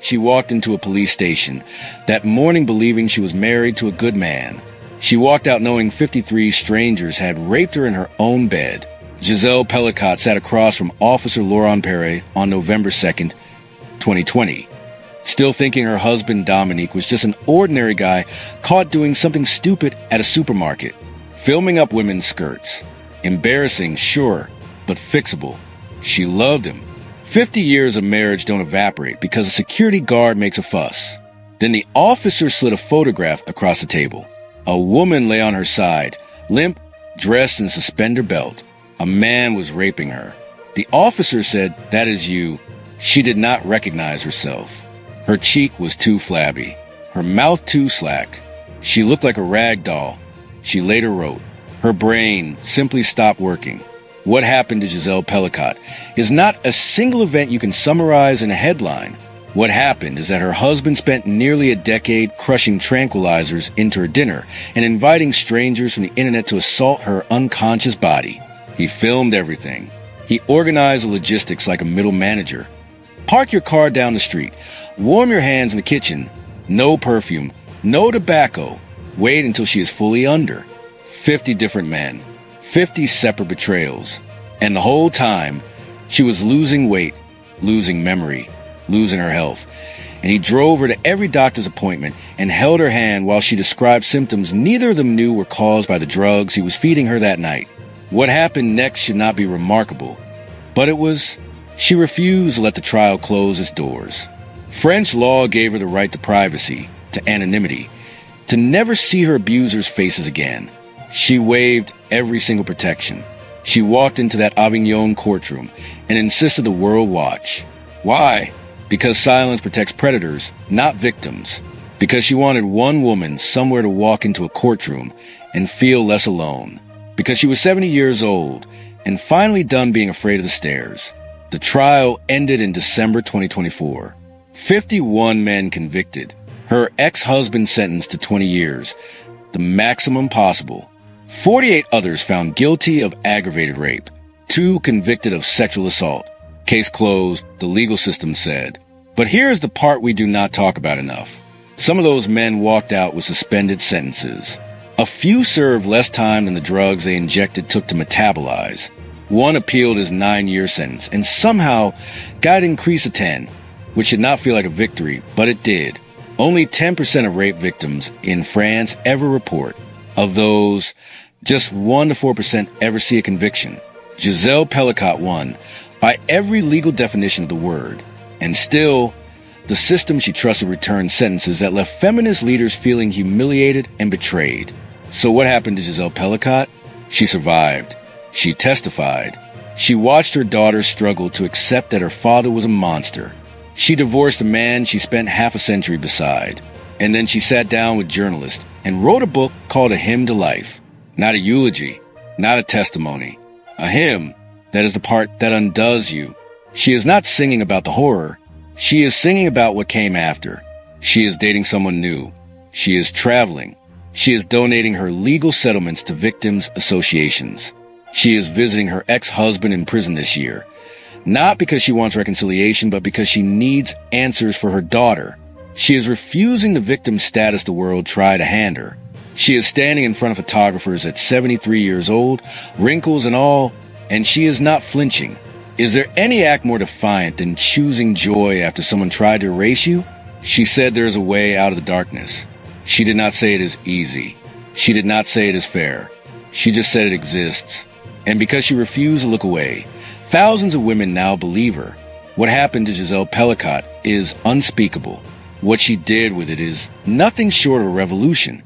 She walked into a police station that morning believing she was married to a good man. She walked out knowing 53 strangers had raped her in her own bed. Gisele Pelicot sat across from Officer Laurent Perret on November 2nd, 2020, still thinking her husband Dominique was just an ordinary guy caught doing something stupid at a supermarket, filming up women's skirts. Embarrassing, sure, but fixable. She loved him. 50 years of marriage don't evaporate because a security guard makes a fuss. Then the officer slid a photograph across the table. A woman lay on her side, limp, dressed in suspender belt. A man was raping her. The officer said, "That is you." She did not recognize herself. Her cheek was too flabby, her mouth too slack. She looked like a rag doll. She later wrote, "Her brain simply stopped working." What happened to Gisele Pelicot is not a single event you can summarize in a headline. What happened is that her husband spent nearly a decade crushing tranquilizers into her dinner and inviting strangers from the internet to assault her unconscious body. He filmed everything. He organized the logistics like a middle manager. Park your car down the street. Warm your hands in the kitchen. No perfume. No tobacco. Wait until she is fully under. 50 different men. 50 separate betrayals. And the whole time, she was losing weight, losing memory, losing her health. And he drove her to every doctor's appointment and held her hand while she described symptoms neither of them knew were caused by the drugs he was feeding her that night. What happened next should not be remarkable, but it was. She refused to let the trial close its doors. French law gave her the right to privacy, to anonymity, to never see her abusers' faces again. She waived every single protection. She walked into that Avignon courtroom and insisted the world watch. Why? Because silence protects predators, not victims. Because she wanted one woman somewhere to walk into a courtroom and feel less alone. Because she was 70 years old and finally done being afraid of the stairs. The trial ended in December 2024. 51 men convicted. Her ex-husband sentenced to 20 years, the maximum possible. 48 others found guilty of aggravated rape. 2 convicted of sexual assault. Case closed, the legal system said. But here's the part we do not talk about enough. Some of those men walked out with suspended sentences. A few served less time than the drugs they injected took to metabolize. One appealed his 9-year sentence and somehow got increased to 10, which should not feel like a victory, but it did. Only 10% of rape victims in France ever report. Of those, just 1 to 4% ever see a conviction. Gisele Pelicot won by every legal definition of the word. And still, the system she trusted returned sentences that left feminist leaders feeling humiliated and betrayed. So what happened to Gisele Pelicot? She survived. She testified. She watched her daughter struggle to accept that her father was a monster. She divorced a man she spent half a century beside. And then she sat down with journalists and wrote a book called A Hymn to Life. Not a eulogy, not a testimony. A hymn, that is the part that undoes you. She is not singing about the horror. She is singing about what came after. She is dating someone new. She is traveling. She is donating her legal settlements to victims' associations. She is visiting her ex-husband in prison this year. Not because she wants reconciliation, but because she needs answers for her daughter. She is refusing the victim status the world tried to hand her. She is standing in front of photographers at 73 years old, wrinkles and all, and she is not flinching. Is there any act more defiant than choosing joy after someone tried to erase you? She said there is a way out of the darkness. She did not say it is easy. She did not say it is fair. She just said it exists. And because she refused to look away, thousands of women now believe her. What happened to Gisele Pelicot is unspeakable. What she did with it is nothing short of a revolution.